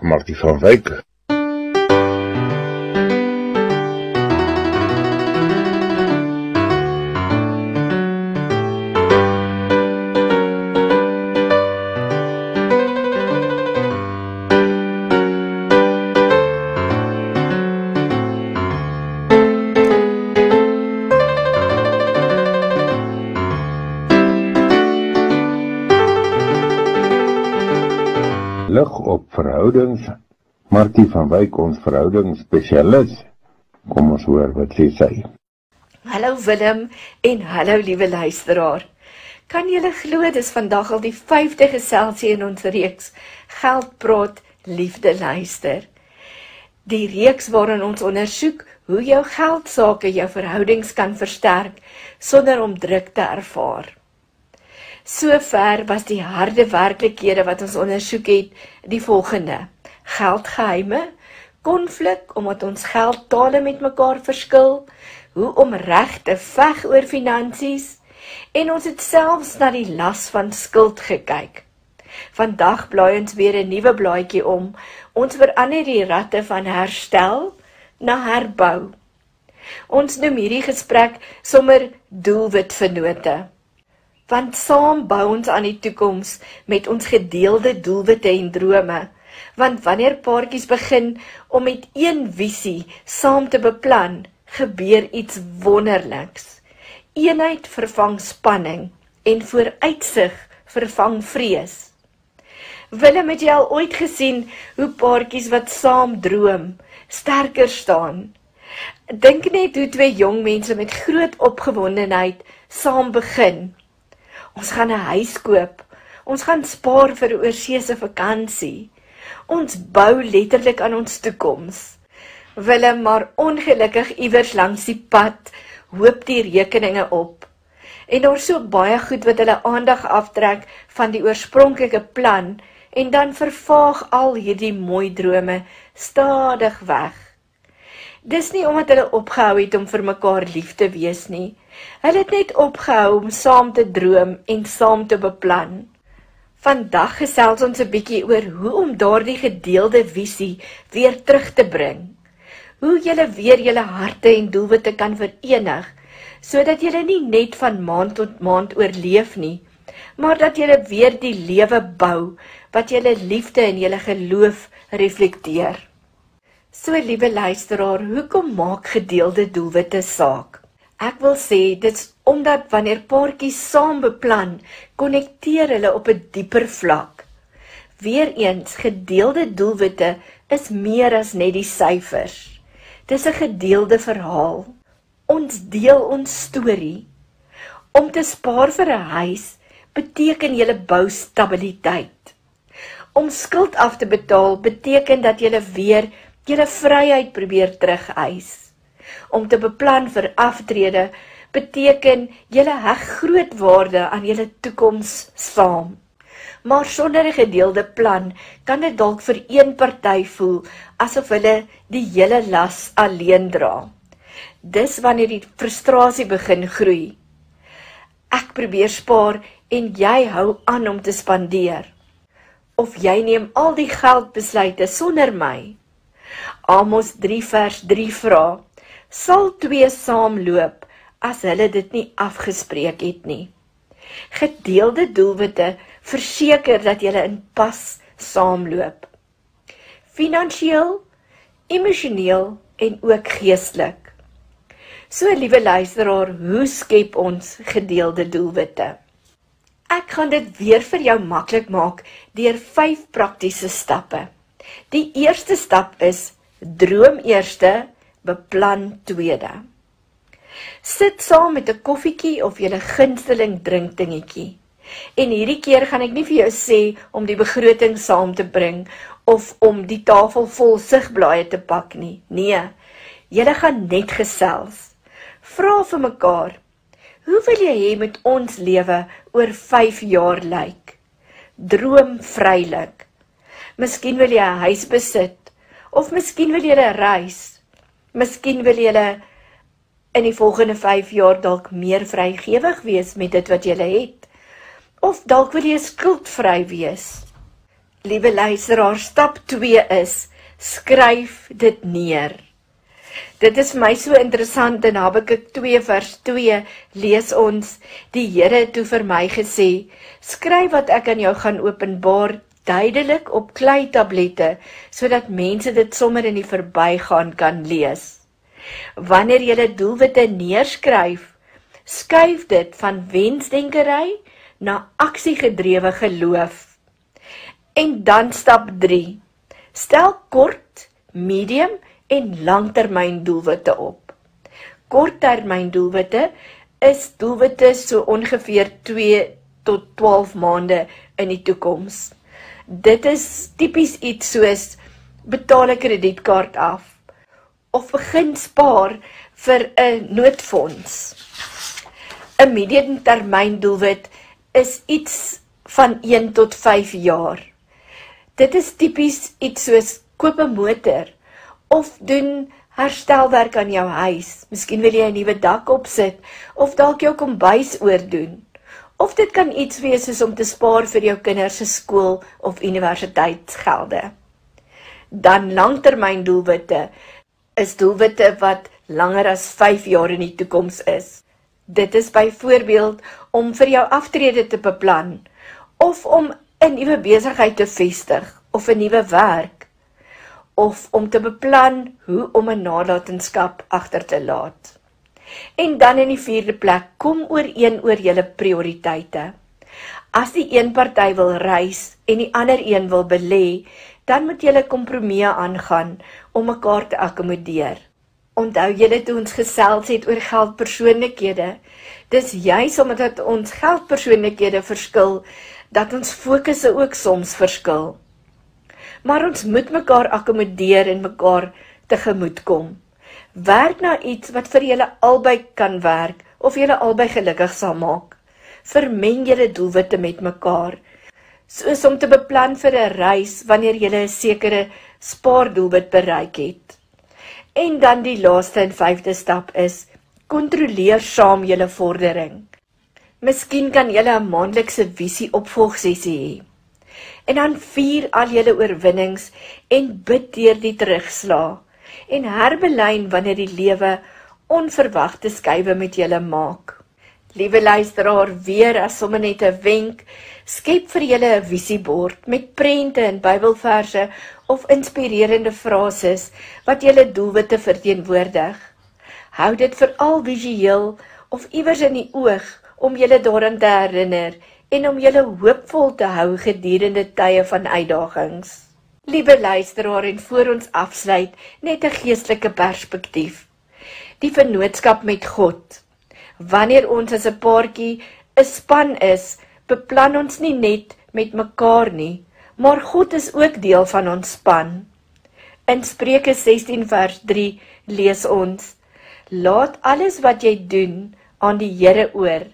Martie van Wyk. Lig op verhoudings, Martie van Wyk, ons verhoudingsspesialis. Kom ons hoor wat sê sy. Hallo Willem en hallo liewe luisteraar. Kan julle glo dis vandag al die 5de geselsie in ons reeks Geld praat, liefde luister. Die reeks waarin ons ondersoek hoe jou geldsake jou verhoudings kan versterk sonder om druk te ervaar. Sover was die harde werklikhede wat ons ondersoek het die volgende: geldgeheime, konflik omdat ons geldtale met mekaar verskil, hoe om reg te veg oor finansies, en ons het selfs na die las van skuld gekyk. Vandag blaai ons weer 'n nuwe blaadjie om. Ons verander die ratte van herstel na herbou. Ons noem hierdie gesprek sommer doelwitvennote. Want saam bou ons aan die toekoms met ons gedeelde doelwitte en drome. Want wanneer paartjies begin om met een visie saam te beplan, gebeur iets wonderliks. Eenheid vervang spanning en vooruitsig vervang vrees. Willem, het jy al ooit gesien hoe paartjies wat saam droom sterker staan? Dink net hoe twee jong mense met groot opgewondenheid saam begin. Ons gaan 'n huis koop, ons gaan spaar vir 'n oorseese vakansie. Ons bou letterlik aan ons toekoms. Willem, maar ongelukkig iewers langs die pad hoop die rekeninge op. En daar so baie goed wat hulle aandag aftrek van die oorspronklike plan, en dan vervaag al hierdie mooi drome stadig weg. Dis nie omdat hulle opgehou het om vir mekaar lief te wees nie. Hulle het net opgehou om saam te droom en saam te beplan. Vandag gesels ons 'n bietjie oor hoe om daardie gedeelde visie weer terug te bring. Hoe julle weer julle harte en doelwitte kan verenig, sodat julle nie net van maand tot maand oorleef nie, maar dat julle weer die lewe bou wat julle liefde en julle geloof reflekteer. So liewe luisteraar, hoekom maak gedeelde doelwitte saak? Ek wil sê, dit's omdat wanneer paartjies saam beplan, konnekteer hulle op 'n dieper vlak. Weereens, gedeelde doelwitte is meer as net die syfers. Dis 'n gedeelde verhaal. Ons deel ons storie. Om te spaar vir 'n huis beteken jy bou stabiliteit. Om skuld af te betaal beteken dat jy weer jou vryheid probeer terugeis. Om te beplan vir aftrede beteken jy heg groot waarde aan jou toekoms saam. Maar sonder 'n gedeelde plan kan dit dalk vir een party voel asof hulle die hele las alleen dra. Dis wanneer die frustrasie begin groei. Ek probeer spaar en jy hou aan om te spandeer. Of jy neem al die geldbesluite sonder my. Amos 3 vers 3 vra: sal twee saamloop as hulle dit nie afgespreek het nie? Gedeelde doelwitte verseker dat julle in pas saamloop. Finansieel, emosioneel en ook geestelik. So liewe luisteraar, hoe skep ons gedeelde doelwitte? Ek gaan dit weer vir jou maklik maak deur 5 praktiese stappe. Die eerste stap is: droom eerste, beplan tweede. Sit saam met 'n koffietjie of julle gunsteling drinkdingetjie. En hierdie keer gaan ek nie vir jou sê om die begroting saam te bring of om die tafel vol sigblaaie te pak nie. Nee, julle gaan net gesels. Vra vir mekaar: hoe wil jy hê met ons lewe oor 5 jaar lyk? Droom vrylik. Miskien wil jy 'n huis besit, of miskien wil jy 'n reis. Miskien wil jy in die volgende 5 jaar dalk meer vrygewig wees met dit wat jy het. Of dalk wil jy skuldvry wees. Liewe luisteraar, stap 2 is, skryf dit neer. Dit is vir my so interessant, in Habakuk 2 vers 2 lees ons, die Here het toe vir my gesê, skryf wat ek aan jou gaan openbaar, duidelik op kleitablette, sodat mense dit sommer in die verbygaan kan lees. Wanneer jy doelwitte neerskryf, skuif dit van wensdenkery na aksiegedrewe geloof. En dan stap 3. Stel kort, medium en langtermyn doelwitte op. Korttermyn doelwitte is doelwitte so ongeveer 2 tot 12 maande in die toekoms. Dit is tipies iets soos betaal 'n kredietkaart af of begin spaar vir 'n noodfonds. 'n Mediumtermyn doelwit is iets van 1 tot 5 jaar. Dit is tipies iets soos koop 'n motor of doen herstelwerk aan jou huis. Miskien wil jy 'n nuwe dak opsit of dalk jou kombuis oordoen. Of dit kan iets wees soos om te spaar vir jou kinders se skool of universiteitsgelde. Dan langtermyn doelwitte is doelwitte wat langer as 5 jaar in die toekoms is. Dit is byvoorbeeld om vir jou aftrede te beplan of om 'n nuwe besigheid te vestig of 'n nuwe werk of om te beplan hoe om 'n nalatenskap agter te laat. En dan in die 4de plek, kom ooreen oor julle prioriteite. As die een party wil reis en die ander een wil belê, dan moet julle kompromieë aangaan om mekaar te akkommodeer. Onthou julle toe ons gesels het oor geldpersoonlikhede, dis juis omdat ons geldpersoonlikhede verskil, dat ons fokusse ook soms verskil. Maar ons moet mekaar akkommodeer en mekaar tegemoet kom. Werk na iets wat vir julle albei kan werk, of julle albei gelukkig sal maak. Vermeng julle doelwitte met mekaar, soos om te beplan vir 'n reis wanneer julle 'n sekere spaardoelwit bereik het. En dan die laaste en 5de stap is, kontroleer saam julle vordering. Miskien kan julle 'n maandelikse visie opvolgsessie hê. En dan vier al julle oorwinnings en bid deur die terugslag. En herbelyn wanneer die lewe onverwagte skuiwe met julle maak. Liewe luisteraar, weer as sommer net 'n wenk, skep vir julle 'n visiebord met prente en Bybelverse of inspirerende frases wat julle doelwitte verteenwoordig. Hou dit veral visueel of iewers in die oog om julle daaraan te herinner en om julle hoopvol te hou gedurende tye van uitdagings. Liewe luisteraar, en voor ons afsluit, net 'n geestelike perspektief. Die vennootskap met God. Wanneer ons as 'n paartjie 'n span is, beplan ons nie net met mekaar nie, maar God is ook deel van ons span. In Spreuke 16 vers 3 lees ons, laat alles wat jy doen aan die Here oor,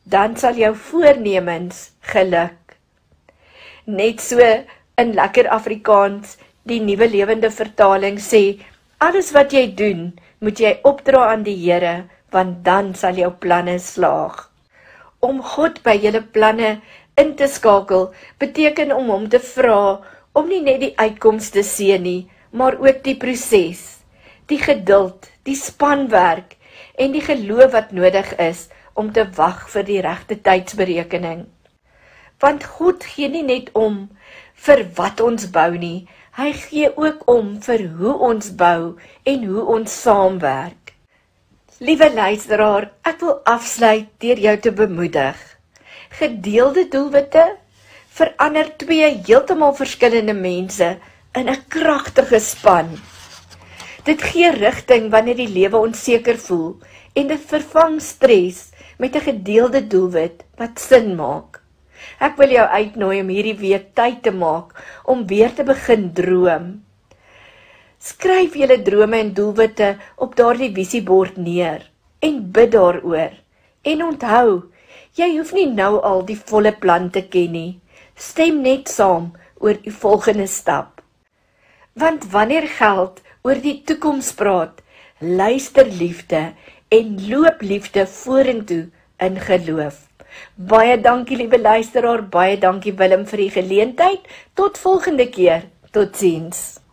dan sal jou voornemens geluk. Net so in lekker Afrikaans, die Nuwe Lewende Vertaling sê, alles wat jy doen, moet jy opdra aan die Here, want dan sal jou planne slaag. Om God by julle planne in te skakel, beteken om hom te vra, om nie net die uitkoms te sien nie, maar ook die proses, die geduld, die spanwerk, en die geloof wat nodig is, om te wag vir die regte tydsberekening. Want God gee nie net om vir wat ons bou nie, hy gee ook om vir hoe ons bou en hoe ons saamwerk. Liewe luisteraar, ek wil afsluit deur jou te bemoedig. Gedeelde doelwitte verander 2 heeltemal verskillende mense in 'n kragtige span. Dit gee rigting wanneer die lewe onseker voel en dit vervang stres met 'n gedeelde doelwit wat sin maak. Ek wil jou uitnooi om hierdie week tyd te maak om weer te begin droom. Skryf julle drome en doelwitte op daardie visiebord neer en bid daaroor. En onthou, jy hoef nie nou al die volle plan te ken nie. Stem net saam oor die volgende stap. Want wanneer geld oor die toekoms praat, luister liefde en loop liefde vorentoe in geloof. Baie dankie liewe luisteraar, baie dankie Willem vir die geleentheid. Tot volgende keer. Totsiens.